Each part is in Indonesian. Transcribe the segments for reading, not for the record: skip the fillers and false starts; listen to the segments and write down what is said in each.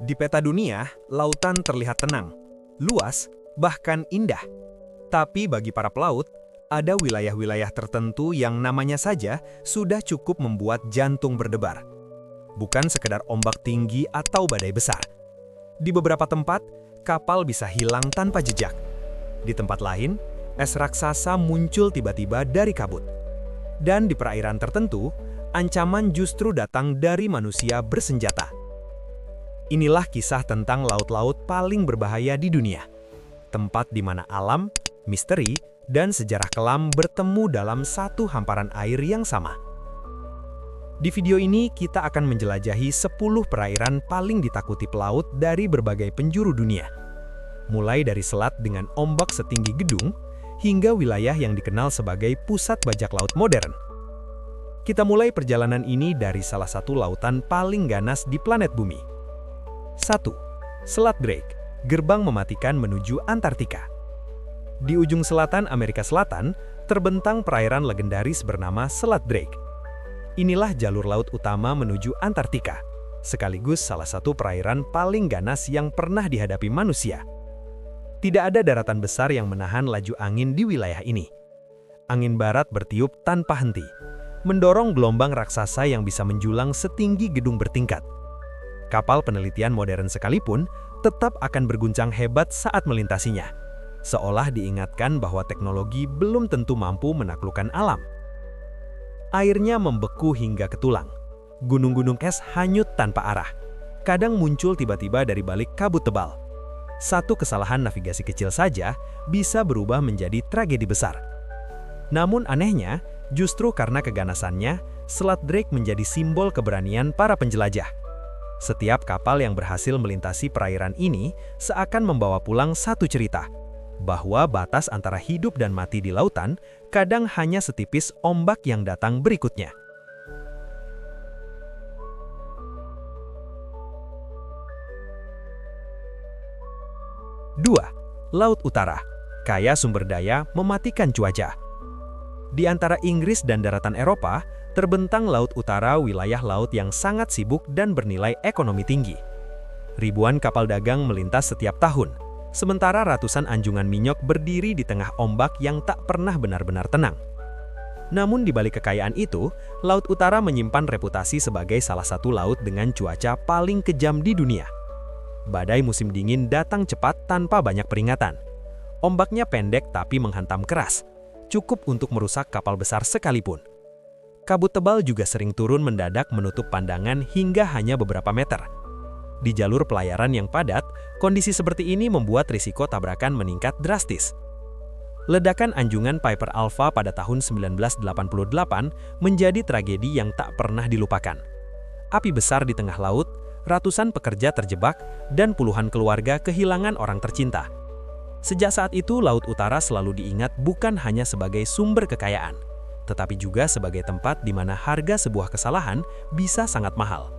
Di peta dunia, lautan terlihat tenang, luas, bahkan indah. Tapi bagi para pelaut, ada wilayah-wilayah tertentu yang namanya saja sudah cukup membuat jantung berdebar. Bukan sekedar ombak tinggi atau badai besar. Di beberapa tempat, kapal bisa hilang tanpa jejak. Di tempat lain, es raksasa muncul tiba-tiba dari kabut. Dan di perairan tertentu, ancaman justru datang dari manusia bersenjata. Inilah kisah tentang laut-laut paling berbahaya di dunia. Tempat di mana alam, misteri, dan sejarah kelam bertemu dalam satu hamparan air yang sama. Di video ini kita akan menjelajahi 10 perairan paling ditakuti pelaut dari berbagai penjuru dunia. Mulai dari selat dengan ombak setinggi gedung, hingga wilayah yang dikenal sebagai pusat bajak laut modern. Kita mulai perjalanan ini dari salah satu lautan paling ganas di planet bumi. 1. Selat Drake, gerbang mematikan menuju Antartika. Di ujung selatan Amerika Selatan, terbentang perairan legendaris bernama Selat Drake. Inilah jalur laut utama menuju Antartika, sekaligus salah satu perairan paling ganas yang pernah dihadapi manusia. Tidak ada daratan besar yang menahan laju angin di wilayah ini. Angin barat bertiup tanpa henti, mendorong gelombang raksasa yang bisa menjulang setinggi gedung bertingkat. Kapal penelitian modern sekalipun tetap akan berguncang hebat saat melintasinya, seolah diingatkan bahwa teknologi belum tentu mampu menaklukkan alam. Airnya membeku hingga ke tulang. Gunung-gunung es hanyut tanpa arah. Kadang muncul tiba-tiba dari balik kabut tebal. Satu kesalahan navigasi kecil saja bisa berubah menjadi tragedi besar. Namun anehnya, justru karena keganasannya, Selat Drake menjadi simbol keberanian para penjelajah. Setiap kapal yang berhasil melintasi perairan ini seakan membawa pulang satu cerita, bahwa batas antara hidup dan mati di lautan kadang hanya setipis ombak yang datang berikutnya. Dua, Laut Utara, kaya sumber daya, mematikan cuaca. Di antara Inggris dan daratan Eropa, terbentang Laut Utara, wilayah laut yang sangat sibuk dan bernilai ekonomi tinggi. Ribuan kapal dagang melintas setiap tahun, sementara ratusan anjungan minyak berdiri di tengah ombak yang tak pernah benar-benar tenang. Namun di balik kekayaan itu, Laut Utara menyimpan reputasi sebagai salah satu laut dengan cuaca paling kejam di dunia. Badai musim dingin datang cepat tanpa banyak peringatan. Ombaknya pendek tapi menghantam keras, cukup untuk merusak kapal besar sekalipun. Kabut tebal juga sering turun mendadak menutup pandangan hingga hanya beberapa meter. Di jalur pelayaran yang padat, kondisi seperti ini membuat risiko tabrakan meningkat drastis. Ledakan anjungan Piper Alpha pada tahun 1988 menjadi tragedi yang tak pernah dilupakan. Api besar di tengah laut, ratusan pekerja terjebak, dan puluhan keluarga kehilangan orang tercinta. Sejak saat itu, Laut Utara selalu diingat bukan hanya sebagai sumber kekayaan, tetapi juga sebagai tempat di mana harga sebuah kesalahan bisa sangat mahal.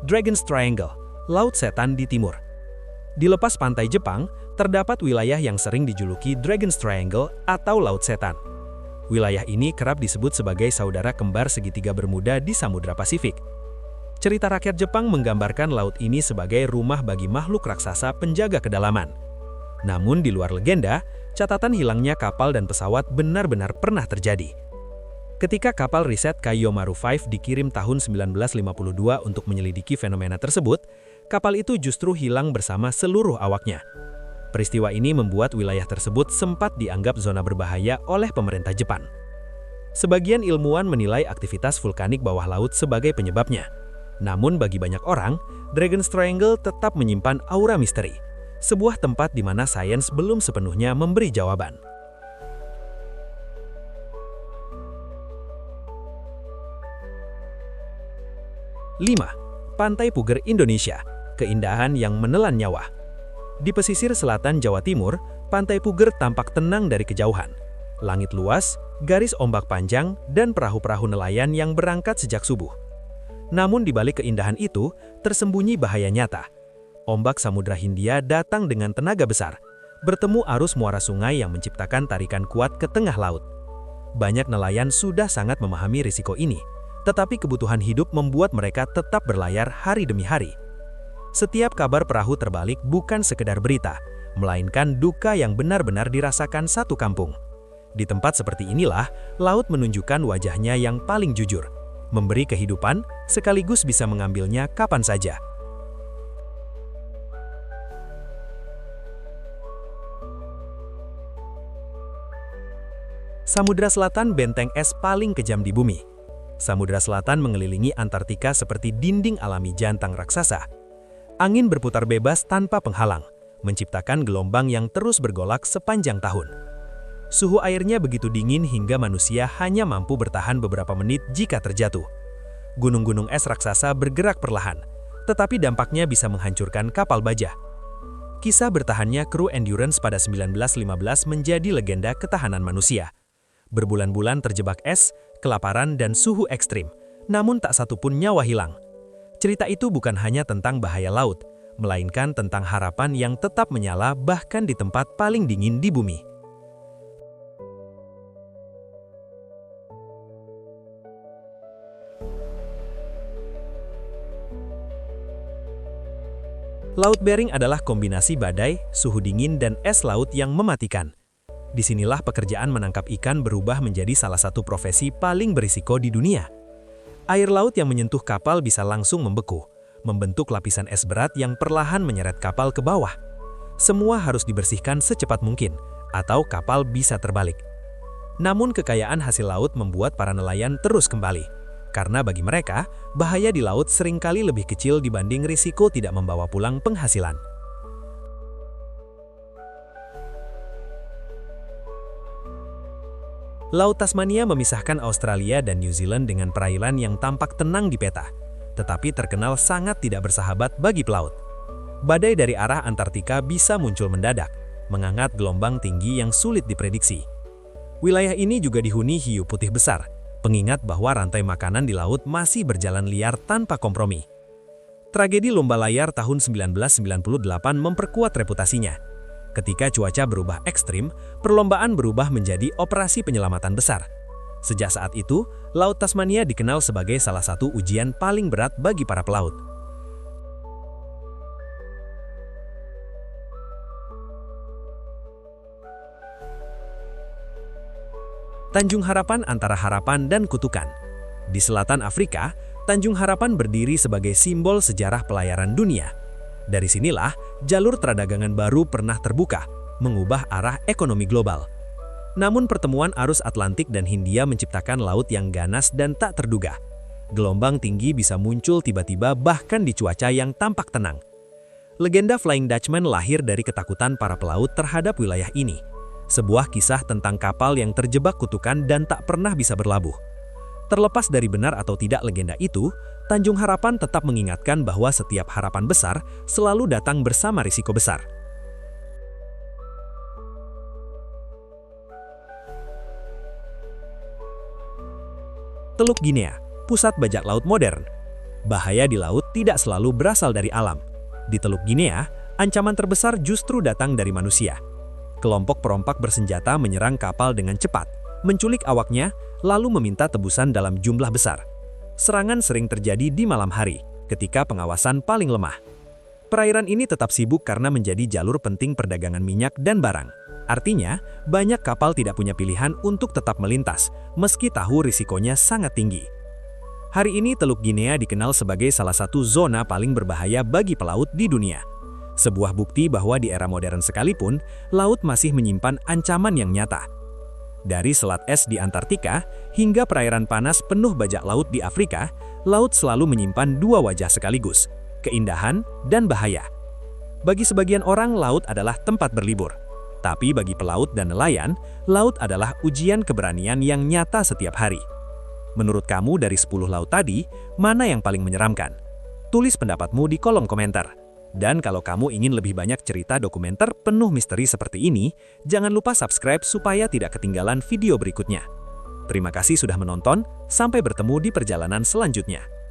Dragon's Triangle, Laut Setan di timur. Di lepas pantai Jepang, terdapat wilayah yang sering dijuluki Dragon's Triangle atau Laut Setan. Wilayah ini kerap disebut sebagai saudara kembar segitiga Bermuda di Samudra Pasifik. Cerita rakyat Jepang menggambarkan laut ini sebagai rumah bagi makhluk raksasa penjaga kedalaman. Namun di luar legenda, catatan hilangnya kapal dan pesawat benar-benar pernah terjadi. Ketika kapal riset Kaiyomaru 5 dikirim tahun 1952 untuk menyelidiki fenomena tersebut, kapal itu justru hilang bersama seluruh awaknya. Peristiwa ini membuat wilayah tersebut sempat dianggap zona berbahaya oleh pemerintah Jepang. Sebagian ilmuwan menilai aktivitas vulkanik bawah laut sebagai penyebabnya. Namun bagi banyak orang, Dragon's Triangle tetap menyimpan aura misteri, sebuah tempat di mana sains belum sepenuhnya memberi jawaban. 5. Pantai Puger Indonesia, keindahan yang menelan nyawa. Di pesisir selatan Jawa Timur, Pantai Puger tampak tenang dari kejauhan. Langit luas, garis ombak panjang, dan perahu-perahu nelayan yang berangkat sejak subuh. Namun di balik keindahan itu, tersembunyi bahaya nyata. Ombak Samudra Hindia datang dengan tenaga besar, bertemu arus muara sungai yang menciptakan tarikan kuat ke tengah laut. Banyak nelayan sudah sangat memahami risiko ini, tetapi kebutuhan hidup membuat mereka tetap berlayar hari demi hari. Setiap kabar perahu terbalik bukan sekedar berita, melainkan duka yang benar-benar dirasakan satu kampung. Di tempat seperti inilah, laut menunjukkan wajahnya yang paling jujur, memberi kehidupan sekaligus bisa mengambilnya kapan saja. Samudra Selatan benteng es paling kejam di bumi. Samudra Selatan mengelilingi Antartika seperti dinding alami jantan raksasa. Angin berputar bebas tanpa penghalang, menciptakan gelombang yang terus bergolak sepanjang tahun. Suhu airnya begitu dingin hingga manusia hanya mampu bertahan beberapa menit jika terjatuh. Gunung-gunung es raksasa bergerak perlahan, tetapi dampaknya bisa menghancurkan kapal baja. Kisah bertahannya kru Endurance pada 1915 menjadi legenda ketahanan manusia. Berbulan-bulan terjebak es, kelaparan, dan suhu ekstrim, namun tak satu pun nyawa hilang. Cerita itu bukan hanya tentang bahaya laut, melainkan tentang harapan yang tetap menyala bahkan di tempat paling dingin di bumi. Laut Bering adalah kombinasi badai, suhu dingin, dan es laut yang mematikan. Disinilah pekerjaan menangkap ikan berubah menjadi salah satu profesi paling berisiko di dunia. Air laut yang menyentuh kapal bisa langsung membeku, membentuk lapisan es berat yang perlahan menyeret kapal ke bawah. Semua harus dibersihkan secepat mungkin, atau kapal bisa terbalik. Namun kekayaan hasil laut membuat para nelayan terus kembali. Karena bagi mereka, bahaya di laut seringkali lebih kecil dibanding risiko tidak membawa pulang penghasilan. Laut Tasmania memisahkan Australia dan New Zealand dengan perairan yang tampak tenang di peta, tetapi terkenal sangat tidak bersahabat bagi pelaut. Badai dari arah Antartika bisa muncul mendadak, mengangkat gelombang tinggi yang sulit diprediksi. Wilayah ini juga dihuni hiu putih besar, pengingat bahwa rantai makanan di laut masih berjalan liar tanpa kompromi. Tragedi lomba layar tahun 1998 memperkuat reputasinya. Ketika cuaca berubah ekstrim, perlombaan berubah menjadi operasi penyelamatan besar. Sejak saat itu, Laut Tasmania dikenal sebagai salah satu ujian paling berat bagi para pelaut. Tanjung Harapan antara harapan dan kutukan. Di selatan Afrika, Tanjung Harapan berdiri sebagai simbol sejarah pelayaran dunia. Dari sinilah, jalur perdagangan baru pernah terbuka, mengubah arah ekonomi global. Namun pertemuan arus Atlantik dan Hindia menciptakan laut yang ganas dan tak terduga. Gelombang tinggi bisa muncul tiba-tiba bahkan di cuaca yang tampak tenang. Legenda Flying Dutchman lahir dari ketakutan para pelaut terhadap wilayah ini. Sebuah kisah tentang kapal yang terjebak kutukan dan tak pernah bisa berlabuh. Terlepas dari benar atau tidak legenda itu, Tanjung Harapan tetap mengingatkan bahwa setiap harapan besar selalu datang bersama risiko besar. Teluk Guinea, pusat bajak laut modern. Bahaya di laut tidak selalu berasal dari alam. Di Teluk Guinea, ancaman terbesar justru datang dari manusia. Kelompok perompak bersenjata menyerang kapal dengan cepat, menculik awaknya, lalu meminta tebusan dalam jumlah besar. Serangan sering terjadi di malam hari, ketika pengawasan paling lemah. Perairan ini tetap sibuk karena menjadi jalur penting perdagangan minyak dan barang. Artinya, banyak kapal tidak punya pilihan untuk tetap melintas, meski tahu risikonya sangat tinggi. Hari ini Teluk Guinea dikenal sebagai salah satu zona paling berbahaya bagi pelaut di dunia. Sebuah bukti bahwa di era modern sekalipun, laut masih menyimpan ancaman yang nyata. Dari selat es di Antartika hingga perairan panas penuh bajak laut di Afrika, laut selalu menyimpan dua wajah sekaligus, keindahan dan bahaya. Bagi sebagian orang, laut adalah tempat berlibur. Tapi bagi pelaut dan nelayan, laut adalah ujian keberanian yang nyata setiap hari. Menurut kamu dari 10 laut tadi, mana yang paling menyeramkan? Tulis pendapatmu di kolom komentar. Dan kalau kamu ingin lebih banyak cerita dokumenter penuh misteri seperti ini, jangan lupa subscribe supaya tidak ketinggalan video berikutnya. Terima kasih sudah menonton, sampai bertemu di perjalanan selanjutnya.